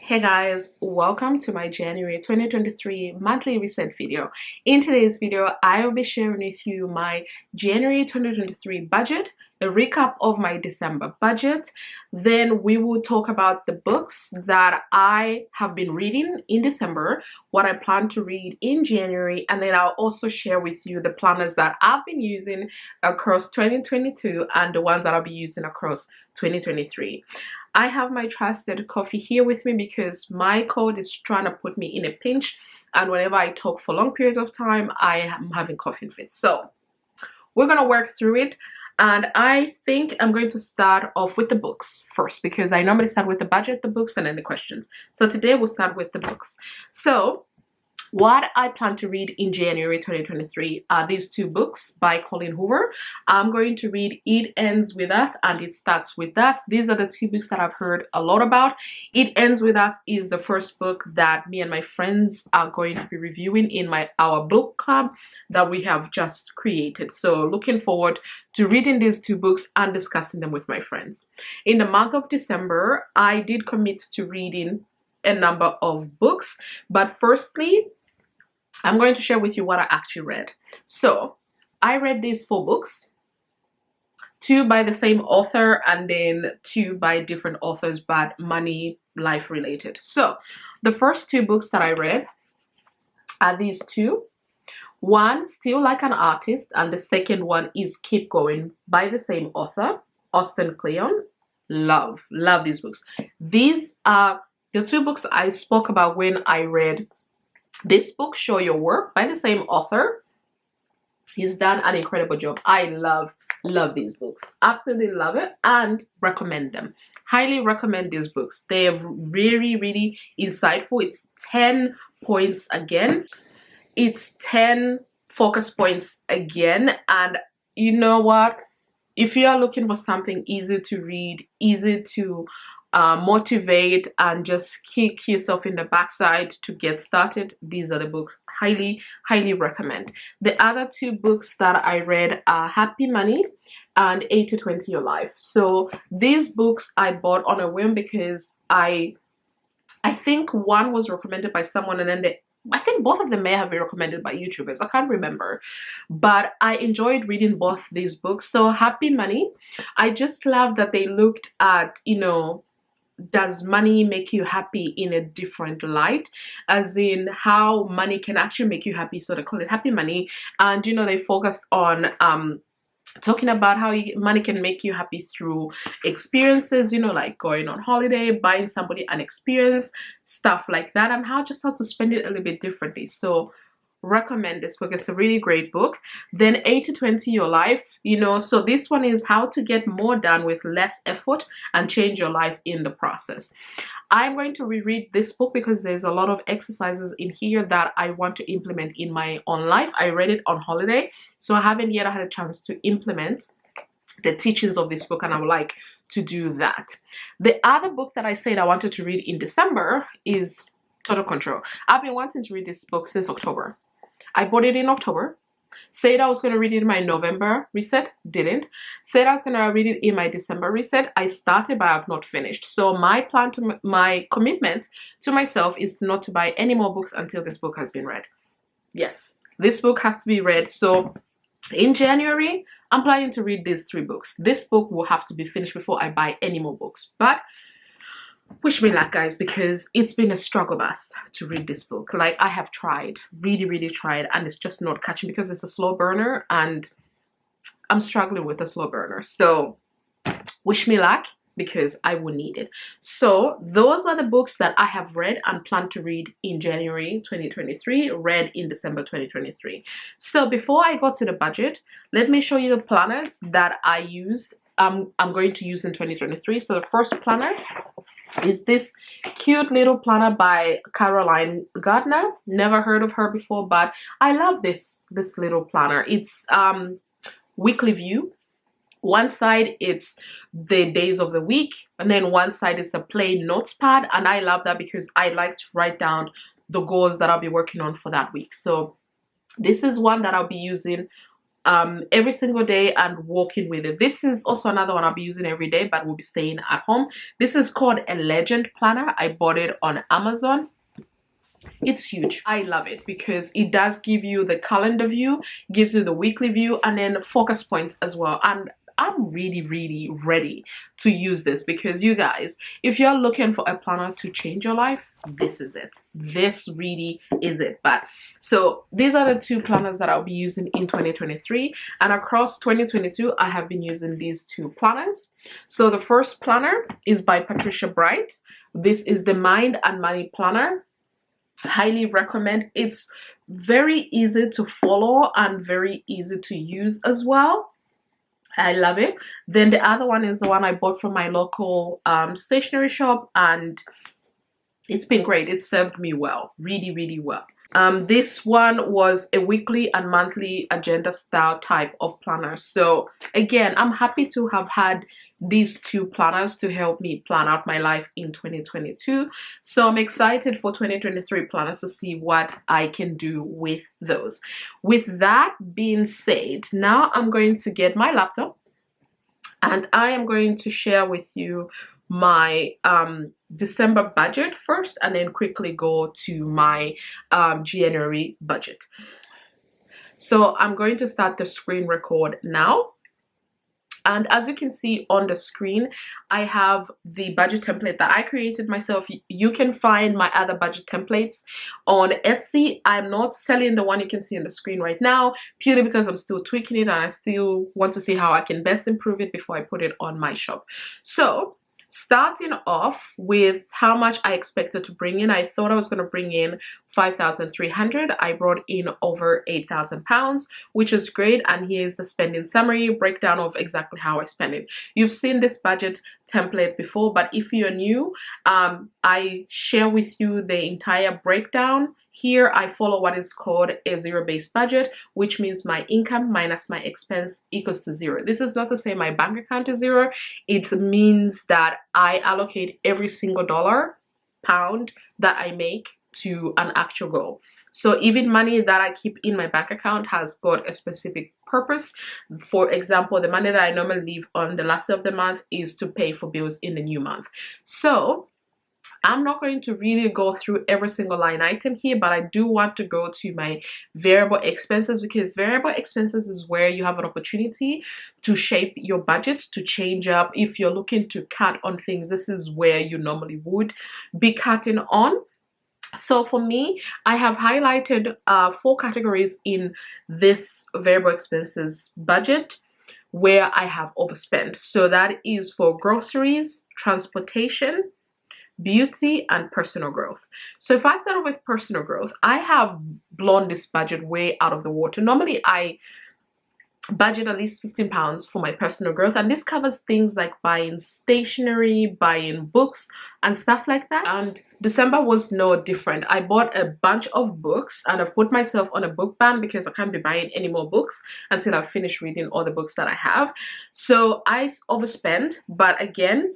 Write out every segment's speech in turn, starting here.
Hey guys, welcome to my January 2023 monthly reset video. In today's video, I will be sharing with you my January 2023 budget, a recap of my December budget. Then we will talk about the books that I have been reading in December, what I plan to read in January, and then I'll also share with you the planners that I've been using across 2022 and the ones that I'll be using across 2023. I have my trusted coffee here with me because my cold is trying to put me in a pinch, and whenever I talk for long periods of time, I am having coughing fits. So we're gonna work through it, and I think I'm going to start off with the books first because I normally start with the budget, the books, and then the questions. So today we'll start with the books. So what I plan to read in January 2023 are these two books by Colleen Hoover. I'm going to read It Ends With Us and It Starts With Us. These are the two books that I've heard a lot about. It Ends With Us is the first book that me and my friends are going to be reviewing in our book club that we have just created. So looking forward to reading these two books and discussing them with my friends. In the month of December, I did commit to reading a number of books, but firstly, I'm going to share with you what I actually read. So I read these 4 books, 2 by the same author and then 2 by different authors, but money, life related. So the first 2 books that I read are these 2. One, Still Like an Artist, and the second one is Keep Going by the same author, Austin Kleon. Love these books. These are the 2 books I spoke about when I read this book, Show Your Work, by the same author. He's done an incredible job. I love these books. Absolutely love it and recommend them. Highly recommend these books. They're really insightful. It's 10 points again. It's 10 focus points again. And you know what? If you are looking for something easy to read, easy to motivate and just kick yourself in the backside to get started, these are the books. Highly recommend. The other 2 books that I read are Happy Money and 80-20 Your Life. So these books I bought on a whim because I think one was recommended by someone, and then I think both of them may have been recommended by YouTubers. I can't remember, but I enjoyed reading both these books. So Happy Money, I just love that they looked at, does money make you happy in a different light, as in how money can actually make you happy. So they call it Happy Money, and they focused on talking about how money can make you happy through experiences, like going on holiday, buying somebody an experience, stuff like that, and how to spend it a little bit differently. So recommend this book. It's a really great book. Then 80-20 Your Life, so this one is how to get more done with less effort and change your life in the process. I'm going to reread this book because there's a lot of exercises in here that I want to implement in my own life. I read it on holiday, so I haven't yet had a chance to implement the teachings of this book, and I would like to do that. The other book that I said I wanted to read in December is Total Control. I've been wanting to read this book since October. I bought it in October. Said I was going to read it in my November reset. Didn't. Said I was going to read it in my December reset. I started, but I have not finished. So my plan to my commitment to myself is not to buy any more books until this book has been read. Yes, this book has to be read. So in January, I'm planning to read these 3 books. This book will have to be finished before I buy any more books. But wish me luck, guys, because it's been a struggle bus to read this book. Like, I have tried, really tried, and it's just not catching because it's a slow burner, and I'm struggling with a slow burner. So wish me luck because I will need it. So those are the books that I have read and plan to read in January 2023, read in December 2023. So before I go to the budget, let me show you the planners that I used. I'm going to use in 2023. So the first planner is this cute little planner by Caroline Gardner. Never heard of her before, but I love this little planner. It's weekly view. One side it's the days of the week, and then one side is a plain notes pad, and I love that because I like to write down the goals that I'll be working on for that week. So this is one that I'll be using every single day and walking with it. This is also another one I'll be using every day, but we'll be staying at home. This is called a Legend Planner. I bought it on Amazon. It's huge. I love it because it does give you the calendar view, gives you the weekly view, and then focus points as well. And I'm really ready to use this because you guys, if you're looking for a planner to change your life, this is it. This really is it. But so these are the two planners that I'll be using in 2023, and across 2022 I have been using these two planners. So the first planner is by Patricia Bright. This is the Mind and Money Planner. Highly recommend. It's very easy to follow and very easy to use as well. I love it. Then the other one is the one I bought from my local stationery shop, and it's been great. It served me well, really well. This one was a weekly and monthly agenda style type of planner. So again, I'm happy to have had these two planners to help me plan out my life in 2022. So I'm excited for 2023 planners to see what I can do with those. With that being said, now I'm going to get my laptop and I am going to share with you my December budget first, and then quickly go to my January budget. So I'm going to start the screen record now. And as you can see on the screen, I have the budget template that I created myself. You can find my other budget templates on Etsy. I'm not selling the one you can see on the screen right now, purely because I'm still tweaking it and I still want to see how I can best improve it before I put it on my shop. So starting off with how much I expected to bring in, I thought I was going to bring in 5,300. I brought in over 8,000 pounds, which is great. And here's the spending summary breakdown of exactly how I spend it. You've seen this budget template before, but if you're new, I share with you the entire breakdown. Here I follow what is called a zero-based budget, which means my income minus my expense equals to zero. This is not to say my bank account is zero. It means that I allocate every single dollar, pound that I make to an actual goal. So even money that I keep in my bank account has got a specific purpose. For example, the money that I normally leave on the last of the month is to pay for bills in the new month. So I'm not going to really go through every single line item here, but I do want to go to my variable expenses, because variable expenses is where you have an opportunity to shape your budget, to change up. If you're looking to cut on things, this is where you normally would be cutting on. So for me, I have highlighted 4 categories in this variable expenses budget where I have overspent. So that is for groceries, transportation, beauty, and personal growth. So if I start off with personal growth, I have blown this budget way out of the water. Normally I budget at least £15 for my personal growth, and this covers things like buying stationery, buying books and stuff like that. And December was no different. I bought a bunch of books and I've put myself on a book ban because I can't be buying any more books until I've finished reading all the books that I have. So I overspent, but again,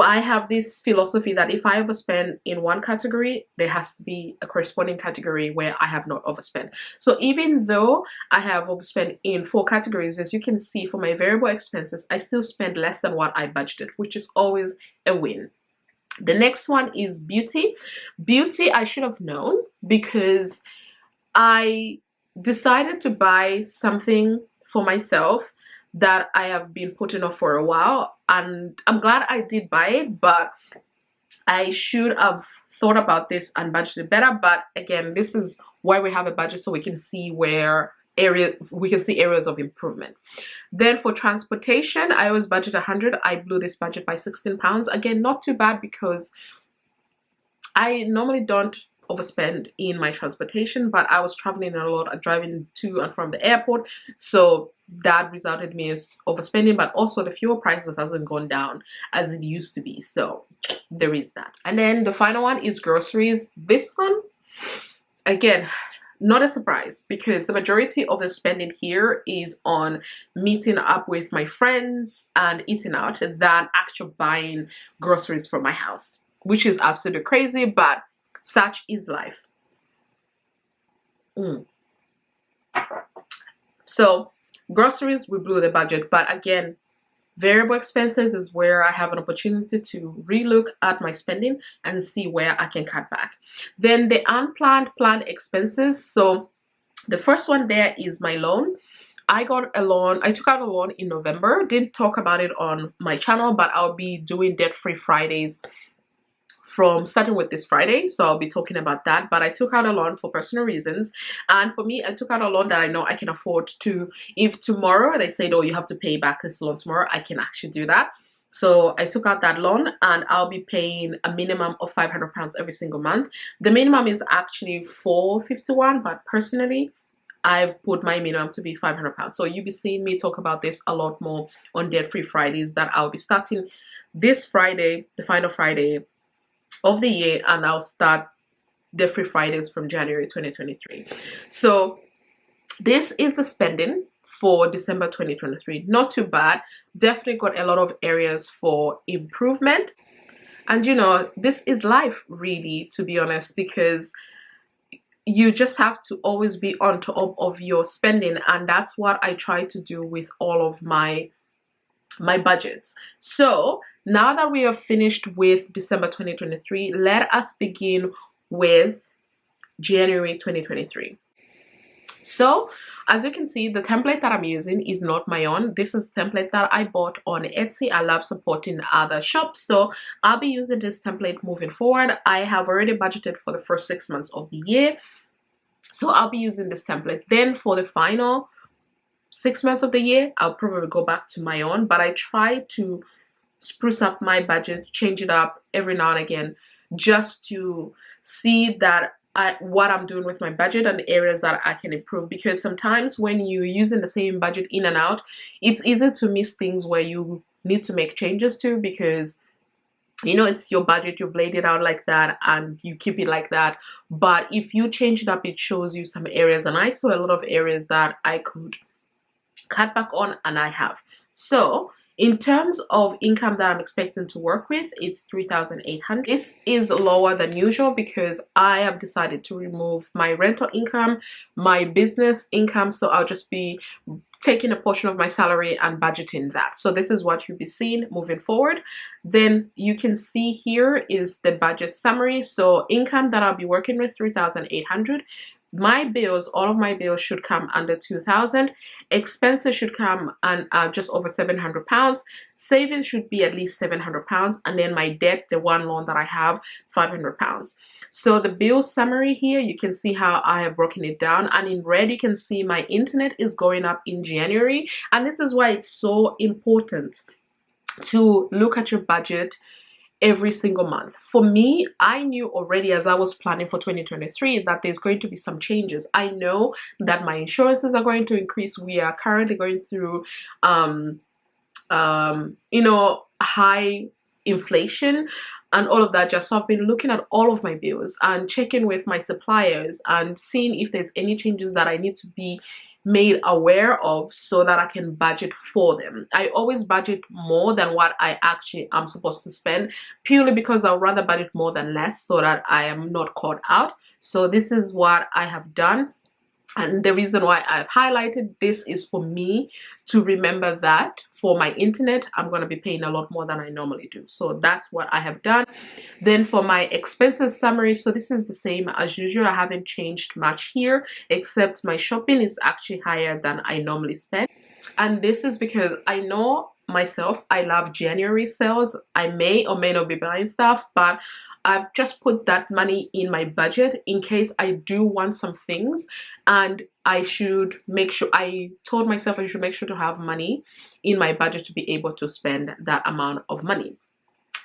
I have this philosophy that if I overspend in one category, there has to be a corresponding category where I have not overspent. So even though I have overspent in 4 categories, as you can see for my variable expenses, I still spend less than what I budgeted, which is always a win. The next one is beauty. Beauty, I should have known because I decided to buy something for myself that I have been putting off for a while, and I'm glad I did buy it, but I should have thought about this and budgeted better. But again, this is why we have a budget, so we can see areas of improvement. Then for transportation, I always budget 100. I blew this budget by £16. Again, not too bad because I normally don't overspend in my transportation, but I was traveling a lot, driving to and from the airport, so that resulted me as overspending. But also the fuel prices hasn't gone down as it used to be, so there is that. And then the final one is groceries. This one, again, not a surprise because the majority of the spending here is on meeting up with my friends and eating out than actual buying groceries for my house, which is absolutely crazy, but such is life. So Groceries, we blew the budget, but again, variable expenses is where I have an opportunity to relook at my spending and see where I can cut back. Then the unplanned planned expenses. So the first one there is my loan. I got a loan. I took out a loan in November. Didn't talk about it on my channel, but I'll be doing debt-free Fridays from starting with this Friday, so I'll be talking about that. But I took out a loan for personal reasons, and for me, I took out a loan that I know I can afford to. If tomorrow they said, oh, you have to pay back this loan tomorrow, I can actually do that. So I took out that loan, and I'll be paying a minimum of £500 every single month. The minimum is actually £451, but personally I've put my minimum to be £500. So you'll be seeing me talk about this a lot more on Debt-Free Fridays that I'll be starting this Friday, the final Friday of the year, and I'll start Debt-Free Fridays from January 2023. So this is the spending for December 2023. Not too bad. Definitely got a lot of areas for improvement. And you know, this is life really, to be honest, because you just have to always be on top of your spending, and that's what I try to do with all of my budgets. So now that we have finished with December 2023, let us begin with January 2023. So as you can see, the template that I'm using is not my own. This is a template that I bought on Etsy. I love supporting other shops, so I'll be using this template moving forward. I have already budgeted for the first 6 months of the year, so I'll be using this template. Then for the final 6 months of the year, I'll probably go back to my own, but I try to spruce up my budget, change it up every now and again, just to see that what I'm doing with my budget and the areas that I can improve. Because sometimes when you're using the same budget in and out, it's easy to miss things where you need to make changes to, because you know, it's your budget, you've laid it out like that and you keep it like that. But if you change it up, it shows you some areas, and I saw a lot of areas that I could cut back on, and I have. So in terms of income that I'm expecting to work with, it's 3,800. This is lower than usual because I have decided to remove my rental income, my business income, so I'll just be taking a portion of my salary and budgeting that. So this is what you'll be seeing moving forward. Then you can see here is the budget summary. So income that I'll be working with, 3,800. My bills, all of my bills should come under 2,000. Expenses should come and just over £700. Savings should be at least £700, and then my debt, the one loan that I have, £500. So the bill summary here, you can see how I have broken it down, and in red you can see my internet is going up in January, and this is why it's so important to look at your budget every single month. For me, I knew already as I was planning for 2023 that there's going to be some changes. I know that my insurances are going to increase. We are currently going through you know, high inflation and all of that. Just so I've been looking at all of my bills and checking with my suppliers and seeing if there's any changes that I need to be made aware of so that I can budget for them. I always budget more than what I actually am supposed to spend, purely because I'd rather budget more than less so that I am not caught out. So this is what I have done. And the reason why I've highlighted this is for me to remember that for my internet, I'm going to be paying a lot more than I normally do. So that's what I have done. Then for my expenses summary, so this is the same as usual. I haven't changed much here, except my shopping is actually higher than I normally spend. And this is because I know myself, I love January sales. I may or may not be buying stuff, but I've just put that money in my budget in case I do want some things, and I should make sure, I told myself I should make sure to have money in my budget to be able to spend that amount of money.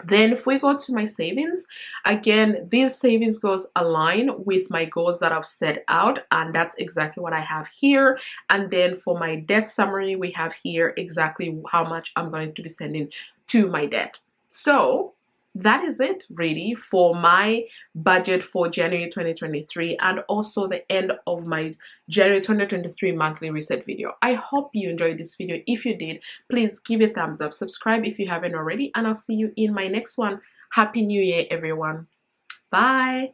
Then if we go to my savings, again, these savings goals align with my goals that I've set out, and that's exactly what I have here. And then for my debt summary, we have here exactly how much I'm going to be sending to my debt. So that is it really for my budget for January 2023, and also the end of my January 2023 monthly reset video. I hope you enjoyed this video. If you did, please give it a thumbs up, subscribe if you haven't already, and I'll see you in my next one. Happy New Year, everyone. Bye.